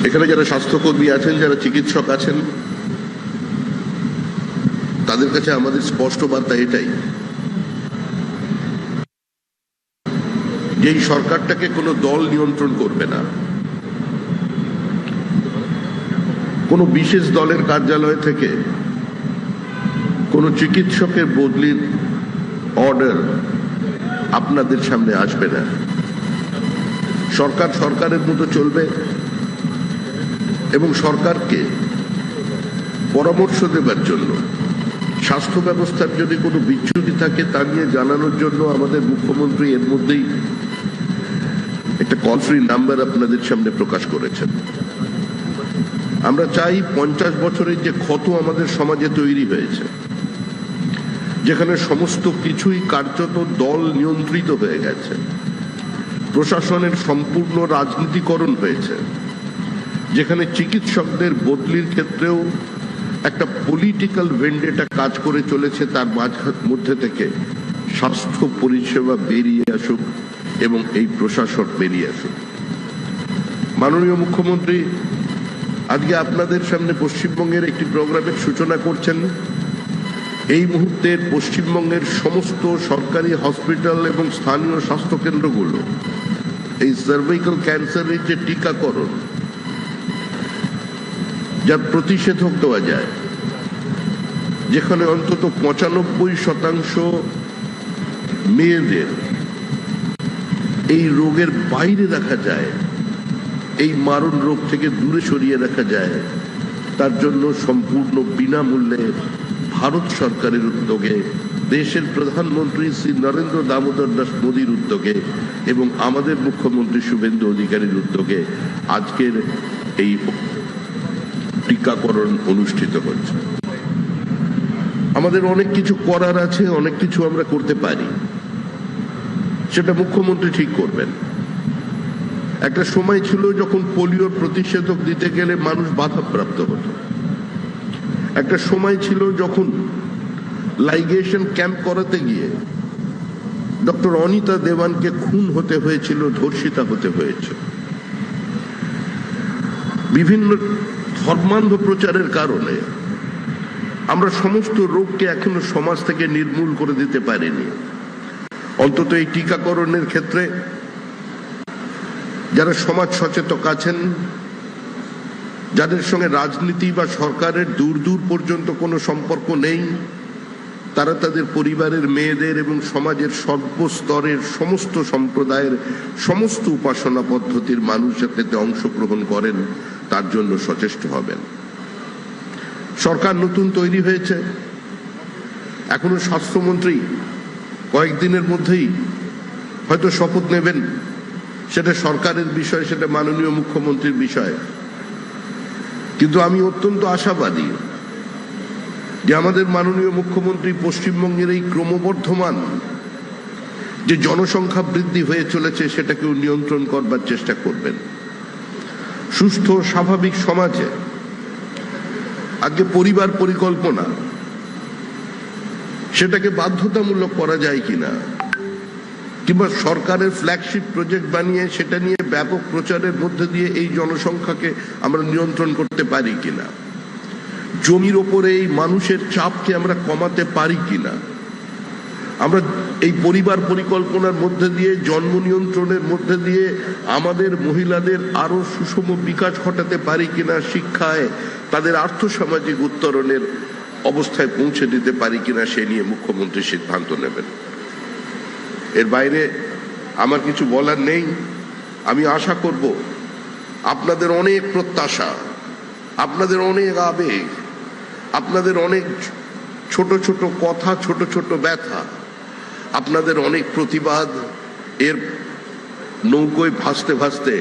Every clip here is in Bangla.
এখানে যারা স্বাস্থ্যকর্মী আছেন, যারা চিকিৎসক আছেন, তাদের কাছে আমাদের স্পষ্ট বার্তা এটাই, যে এই সরকারটাকে কোনো দল নিয়ন্ত্রণ করবে না। কোনো বিশেষ দলের কার্যালয় থেকে কোনো চিকিৎসকের বদলির অর্ডার আপনাদের সামনে আসবে না। সরকার সরকারের মতো চলবে এবং সরকারকে পরামর্শ দেবার জন্য, স্বাস্থ্য ব্যবস্থার যদি কোনো বিচ্যুতি থাকে তা নিয়ে জানানোর জন্য আমাদের মুখ্যমন্ত্রী এর মধ্যেই একটা কল ফ্রি নাম্বার আপনাদের সামনে প্রকাশ করেছেন। আমরা চাই 50 বছরের যে ক্ষত আমাদের সমাজে তৈরি হয়েছে, যেখানে সমস্ত কিছুই কার্যত দল নিয়ন্ত্রিত হয়ে গেছে, প্রশাসনের সম্পূর্ণ রাজনীতিকরণ হয়েছে, যেখানে চিকিৎসকদের বদলির ক্ষেত্রেও একটা পলিটিক্যাল ভেন্ডেটা কাজ করে চলেছে, তার মধ্যে থেকে স্বাস্থ্য পরিষেবা বেরিয়ে আসুক এবং এই প্রশাসন বেরিয়ে আসুক। মাননীয় মুখ্যমন্ত্রী আজকে আপনাদের সামনে পশ্চিমবঙ্গের একটি প্রোগ্রামের সূচনা করছেন। এই মুহূর্তে পশ্চিমবঙ্গের সমস্ত সরকারি হসপিটাল এবং স্থানীয় স্বাস্থ্যকেন্দ্রগুলো এই সার্ভাইকাল ক্যান্সারের যে টিকাকরণ, যার প্রতিষেধক দেওয়া যায়, যেখানে অন্তত 95% মেয়েদের এই রোগের বাইরে রাখা যায়, এই মারণ রোগ থেকে দূরে সরিয়ে রাখা যায়, তার জন্য সম্পূর্ণ বিনামূল্যে ভারত সরকারের উদ্যোগে, দেশের প্রধানমন্ত্রী শ্রী নরেন্দ্র দামোদর দাস মোদীর উদ্যোগে এবং আমাদের মুখ্যমন্ত্রী শুভেন্দু অধিকারীর উদ্যোগে আজকের এই টিকাকরণ অনুষ্ঠিত হচ্ছে। আমাদের অনেক কিছু করার আছে, অনেক কিছু আমরা করতে পারি, সেটা মুখ্যমন্ত্রী ঠিক করবেন। একটা সময় ছিল যখন পোলিওর প্রতিষেধক দিতে গেলে মানুষ বাধাপ্রাপ্ত হতো। একটা সময় ছিল যখন লাইগেশন ক্যাম্প করাতে গিয়ে ডক্টর অনিতা দেওয়ানকে খুন হতে হয়েছিল, ধর্ষিতা হতে হয়েছে। বিভিন্ন ধর্মান্ধ প্রচারের কারণে আমরা সমস্ত রোগকে এখনো সমাজ থেকে নির্মূল করে দিতে পারিনি। অন্তত এই টিকাকরণের ক্ষেত্রে যারা সমাজ সচেতন আছেন, যাদের সঙ্গে রাজনীতি বা সরকারের দূর দূর পর্যন্ত কোনো সম্পর্ক নেই, তারা তাদের পরিবারের মেয়েদের এবং সমাজের সর্বস্তরের সমস্ত সম্প্রদায়ের সমস্ত উপাসনা পদ্ধতির মানুষ যাতে অংশগ্রহণ করেন তার জন্য সচেষ্ট হবেন। সরকার নতুন তৈরি হয়েছে, এখনো স্বাস্থ্যমন্ত্রী কয়েকদিনের মধ্যেই হয়তো শপথ নেবেন। সেটা সরকারের বিষয়, সেটা মাননীয় মুখ্যমন্ত্রীর বিষয়। কিন্তু আমি অত্যন্ত আশাবাদী যে আমাদের মাননীয় মুখ্যমন্ত্রী পশ্চিমবঙ্গের এই ক্রমবর্ধমান যে জনসংখ্যা বৃদ্ধি হয়ে চলেছে সেটাকেও নিয়ন্ত্রণ করবার চেষ্টা করবেন। সুস্থ স্বাভাবিক সমাজে আজকে পরিবার পরিকল্পনা সেটাকে বাধ্যতামূলক করা যায় কিনা, কিংবা সরকারের ফ্ল্যাগশিপ প্রজেক্ট বানিয়ে সেটা নিয়ে ব্যাপক প্রচারের মধ্যে দিয়ে এই জনসংখ্যাকে আমরা নিয়ন্ত্রণ করতে পারি কিনা, জমির ওপরে এই মানুষের চাপকে আমরা কমাতে পারি কিনা, আমরা এই পরিবার পরিকল্পনার মধ্যে দিয়ে, জন্ম নিয়ন্ত্রণের মধ্যে দিয়ে আমাদের মহিলাদের আরো সুষম বিকাশ ঘটাতে পারি কিনা, শিক্ষায় তাদের আর্থসামাজিক উত্তরণের অবস্থায় পৌঁছে দিতে পারি কিনা, সে নিয়ে মুখ্যমন্ত্রী সিদ্ধান্ত নেবেন। এর বাইরে আমার কিছু বলার নেই। আমি আশা করব আপনাদের অনেক প্রত্যাশা, আপনাদের অনেক আবেগ, আপনাদের অনেক ছোট ছোট কথা, ছোট ছোট ব্যথা, আপনাদের অনেক প্রতিবাদ এর নৌকোয় ভাসতে ভাসতে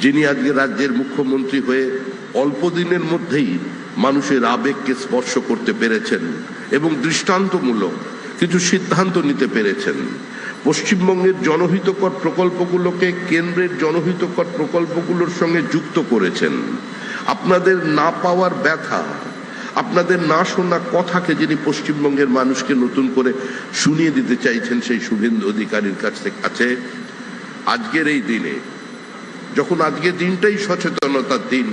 যিনি আজকে রাজ্যের মুখ্যমন্ত্রী হয়ে অল্প দিনের মধ্যেই মানুষের আবেগকে স্পর্শ করতে পেরেছেন এবং দৃষ্টান্তমূলক কিছু সিদ্ধান্ত নিতে পেরেছেন, পশ্চিমবঙ্গের জনহিতকর প্রকল্পগুলোকে কেন্দ্রের জনহিতকর প্রকল্পগুলোর সঙ্গে যুক্ত করেছেন। আপনাদের না পাওয়ার ব্যথা, আপনাদের না শোনা কথাকে যিনি পশ্চিমবঙ্গের মানুষকে নতুন করে শুনিয়ে দিতে চাইছেন সেই শুভেন্দু অধিকারীর কাছে আজকের এই দিনে যখন আজকে দিনটাই সচেতনতার দিন,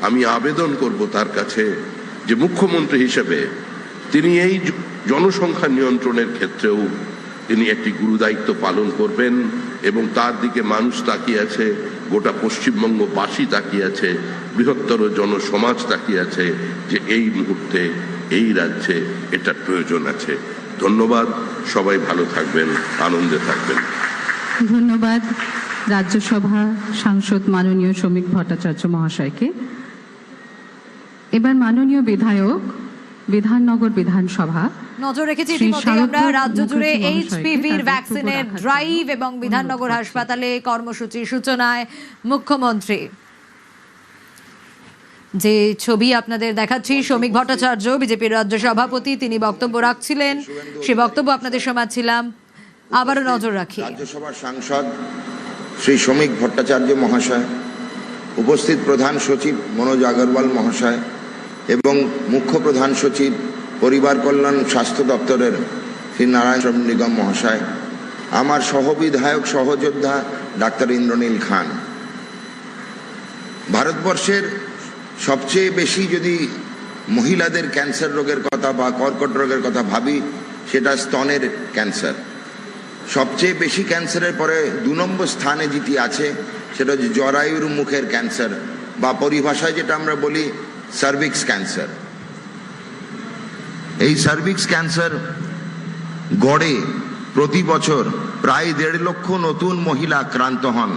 আমি আবেদন করব তার কাছে যে মুখ্যমন্ত্রী হিসেবে তিনি এই জনসংখ্যা নিয়ন্ত্রণের ক্ষেত্রেও তিনি একটি গুরুদায়িত্ব পালন করবেন, এবং তার দিকে মানুষ তাকিয়ে আছে, গোটা পশ্চিমবঙ্গবাসী তাকিয়ে আছে, বৃহত্তর জনসমাজ তাকিয়ে আছে যে এই মুহূর্তে এই রাজ্যে এটার প্রয়োজন আছে। ধন্যবাদ, সবাই ভালো থাকবেন, আনন্দে থাকবেন। ধন্যবাদ রাজ্যসভা সাংসদ মাননীয় শ্রমিক ভট্টাচার্য মহাশয়কে। এবার মাননীয় বিধায়ক বিধাননগর বিধানসভা নজর রেখেছি ইতিমধ্যে আমরা রাজ্য জুড়ে এইচপিভির ভ্যাকসিনের ড্রাইভ এবং বিধাননগর হাসপাতালে কর্মসূচির সূচনায় মুখ্যমন্ত্রী। যে ছবি আপনাদের দেখাচ্ছি, শ্রমিক ভট্টাচার্য বিজেপির রাজ্য সভাপতি, তিনি বক্তব্য রাখছিলেন, সে বক্তব্য আপনাদের শোনাচ্ছিলাম। আবারও নজর রাখি রাজ্যসভার সাংসদ শ্রী শ্রমিক ভট্টাচার্য মহাশয়, উপস্থিত প্রধান সচিব মনোজ আগরওয়াল মহাশয় এবং মুখ্য প্রধান সচিব পরিবার কল্যাণ স্বাস্থ্য দপ্তরের শ্রী নারায়ণ নিগম মহাশয়, আমার সহবিধায়ক সহযোদ্ধা ডাক্তার ইন্দ্রনীল খান। ভারতবর্ষের সবচেয়ে বেশি যদি মহিলাদের ক্যান্সার রোগের কথা বা কর্কট রোগের কথা ভাবি, সেটা স্তনের ক্যান্সার। সবচেয়ে বেশি ক্যান্সারের পরে 2 নম্বর স্থানে যেটি আছে সেটা হচ্ছে জরায়ুর মুখের ক্যান্সার, বা পরিভাষায় যেটা আমরা বলি সার্ভিক্স ক্যান্সার। এই সার্ভিক্স ক্যান্সার গড়ে প্রতি বছর প্রায় 1.5 লক্ষ নতুন মহিলা আক্রান্ত হন।